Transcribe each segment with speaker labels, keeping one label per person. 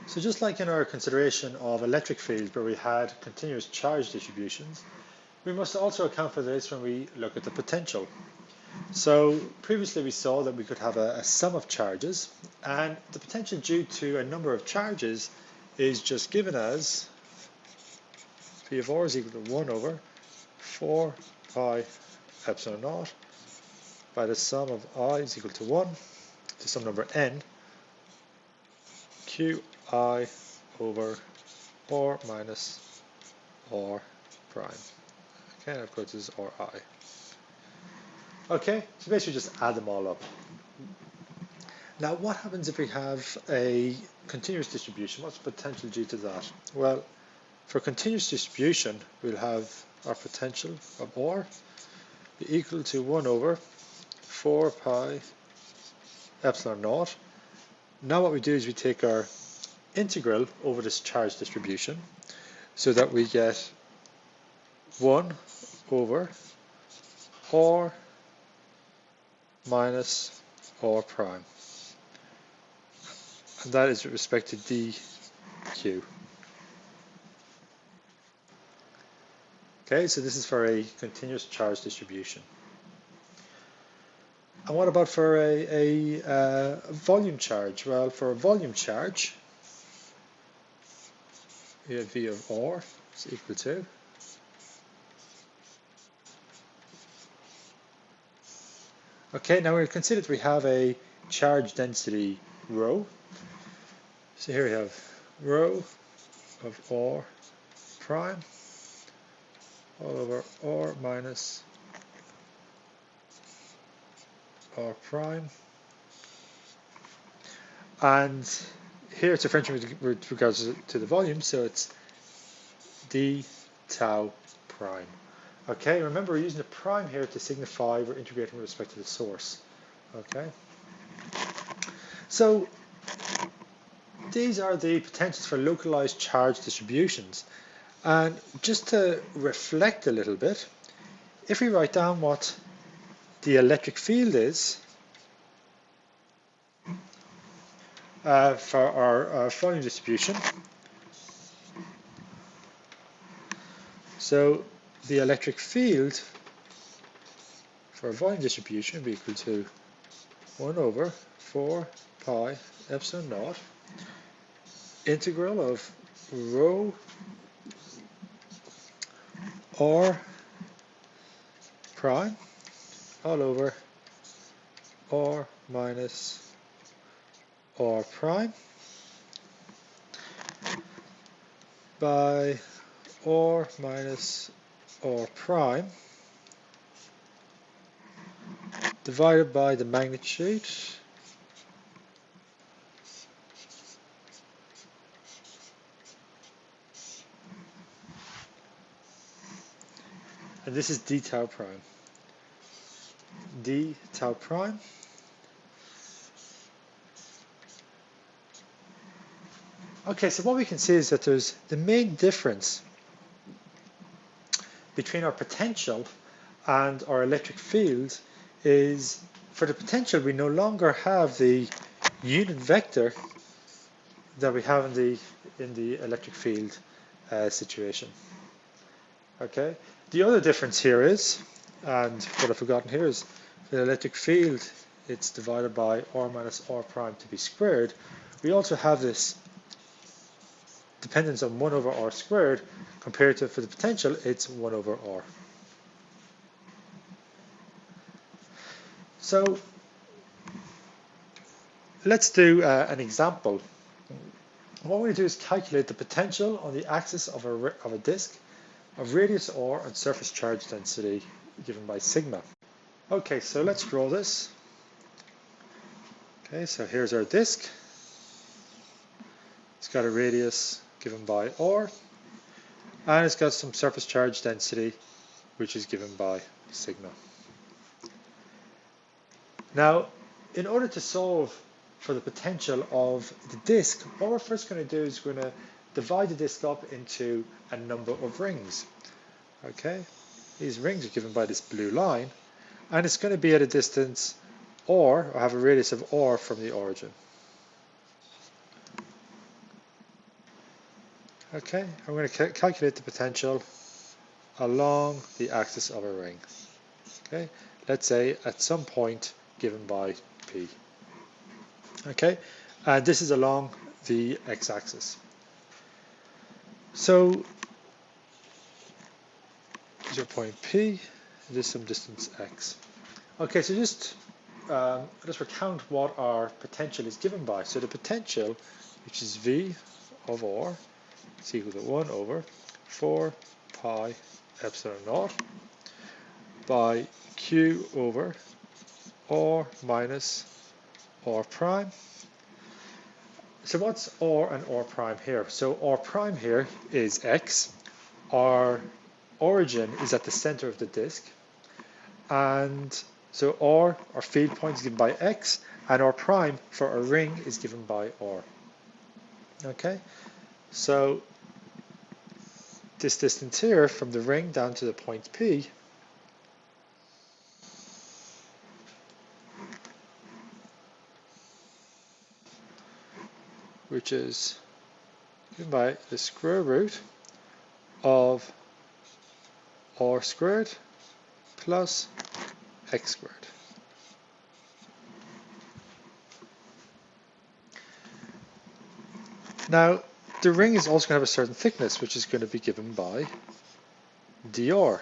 Speaker 1: So just like in our consideration of electric fields where we had continuous charge distributions, we must also account for this when we look at the potential. So previously we saw that we could have a sum of charges, and the potential due to a number of charges is just given as P of r is equal to 1 over 4 pi epsilon naught by the sum of I is equal to 1 to some number n qi over r minus r prime. Okay, and of course this is ri. Okay, so basically just add them all up. Now what happens if we have a continuous distribution? What's the potential due to that? Well, for continuous distribution we'll have our potential of r be equal to 1 over 4 pi epsilon naught. Now what we do is we take our integral over this charge distribution so that we get 1 over r minus r prime, and that is with respect to dq. Okay, so this is for a continuous charge distribution. And what about for a volume charge? Well, for a volume charge, we have V of r is equal to okay, now we'll consider that we have a charge density rho. So here we have rho of r prime all over r minus r prime, and here it's differential with regards to the volume, so it's d tau prime. Okay, remember we're using the prime here to signify we're integrating with respect to the source. Okay, so these are the potentials for localized charge distributions, and just to reflect a little bit, if we write down what the electric field is for our volume distribution, so the electric field for a volume distribution will be equal to 1 over 4 pi epsilon naught integral of rho r prime all over r minus r prime by r minus r prime divided by the magnitude and this is d tau prime. D tau prime okay, so what we can see is that there's the main difference between our potential and our electric field is for the potential we no longer have the unit vector that we have in the electric field situation. Okay, the other difference here is, and what I've forgotten here is, the electric field it's divided by r minus r prime to be squared. We also have this dependence on 1 over r squared compared to for the potential it's 1 over r. So let's do an example. What we're going to do is calculate the potential on the axis of a disk of radius r and surface charge density given by sigma. Okay, so let's draw this. Okay, so here's our disk. It's got a radius given by r, and it's got some surface charge density which is given by sigma. Now, in order to solve for the potential of the disk, what we're first going to do is we're going to divide the disk up into a number of rings. Okay, these rings are given by this blue line, and it's going to be at a distance r, or have a radius of r from the origin. Okay, I'm going to calculate the potential along the axis of a ring. Okay, let's say at some point given by P. Okay, and this is along the x-axis. So, here's your point P, this is some distance x. Okay, so just let's recount what our potential is given by. So the potential, which is V of R, is equal to 1 over 4 pi epsilon naught by Q over R minus R prime. So what's R and R prime here? So R prime here is X. Our origin is at the center of the disk. And so R, our field point, is given by X, and R prime for a ring is given by R. Okay, so this distance here from the ring down to the point P which is given by the square root of R squared plus X squared. Now, the ring is also going to have a certain thickness, which is going to be given by dr.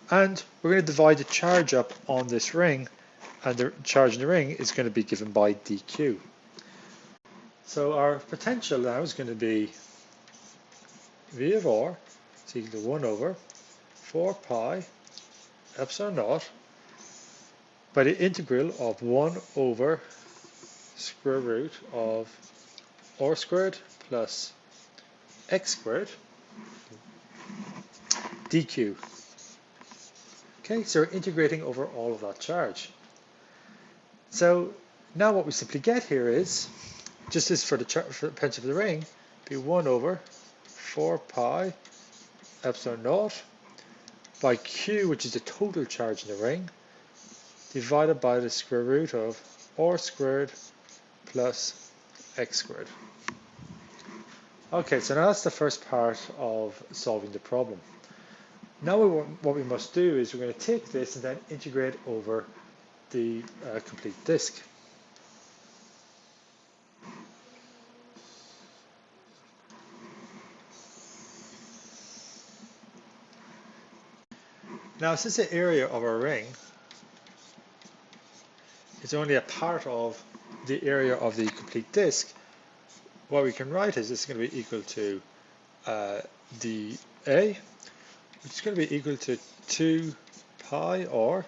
Speaker 1: And we're going to divide the charge up on this ring, and the charge in the ring is going to be given by dq. So our potential now is going to be V of R is equal to 1 over 4 pi epsilon naught by the integral of 1 over square root of R squared plus X squared dq. Okay, so we're integrating over all of that charge. So now what we simply get here is, just as for the potential of the ring, be 1 over 4 pi epsilon naught by Q, which is the total charge in the ring, divided by the square root of R squared plus X squared. Okay, so now that's the first part of solving the problem. Now what we must do is we're going to take this and then integrate over the complete disk. Now, since the area of our ring is only a part of the area of the complete disk, what we can write is this is going to be equal to dA, which is going to be equal to 2 pi r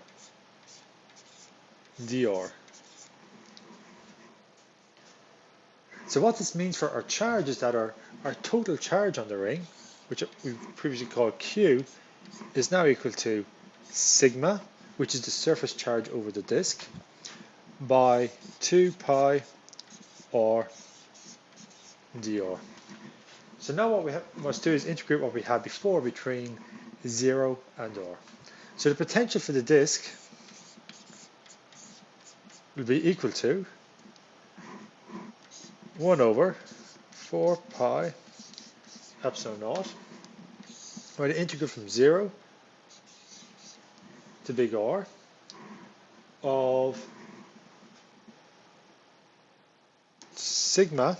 Speaker 1: dr. So what this means for our charge is that our total charge on the ring, which we previously called Q, is now equal to sigma, which is the surface charge over the disk, by 2 pi r dr. So now what we must do is integrate what we had before between 0 and r. So the potential for the disk will be equal to 1 over 4 pi epsilon naught by the integral from 0 to big R of sigma,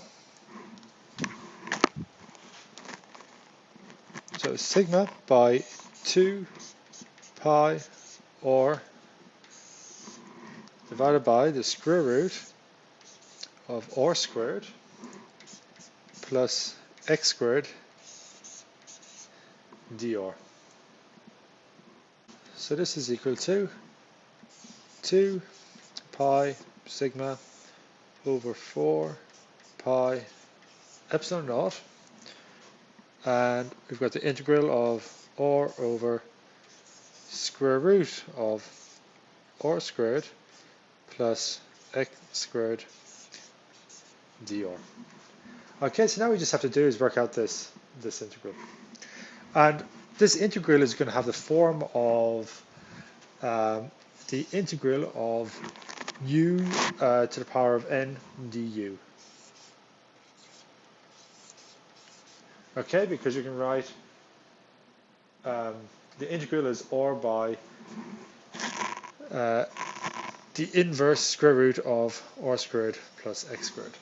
Speaker 1: so sigma by 2 pi r divided by the square root of R squared plus X squared dr. So this is equal to 2 pi sigma over 4 pi epsilon naught, and we've got the integral of R over square root of R squared plus X squared dr. Okay, so now we just have to do is work out this integral. And this integral is going to have the form of the integral of u to the power of n du. Okay, because you can write the integral is r by the inverse square root of r squared plus x squared.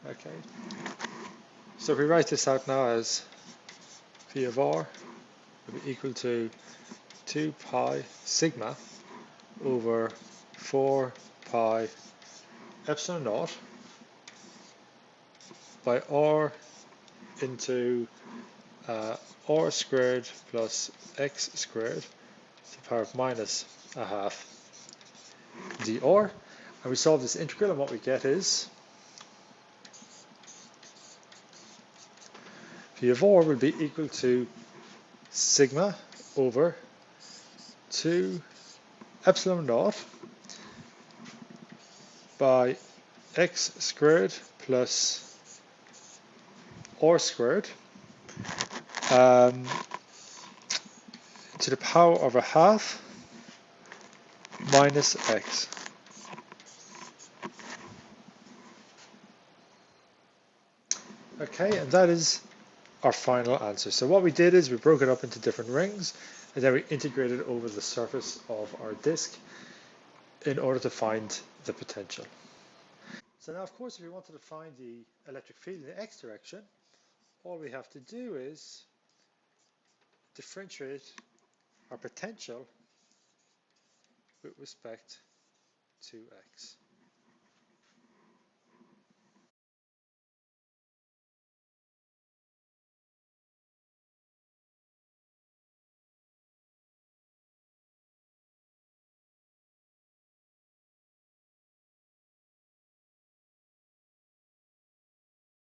Speaker 1: Okay, so if we write this out now as v of r will be equal to 2 pi sigma over 4 pi epsilon naught by r into r squared plus x squared to the power of minus a half dr. And we solve this integral, and what we get is v of r will be equal to sigma over 2 epsilon naught by x squared plus r squared to the power of a half minus x. Okay, and that is our final answer. So what we did is we broke it up into different rings, and then we integrated over the surface of our disk in order to find the potential. So now, of course, if we wanted to find the electric field in the x direction, all we have to do is differentiate our potential with respect to x.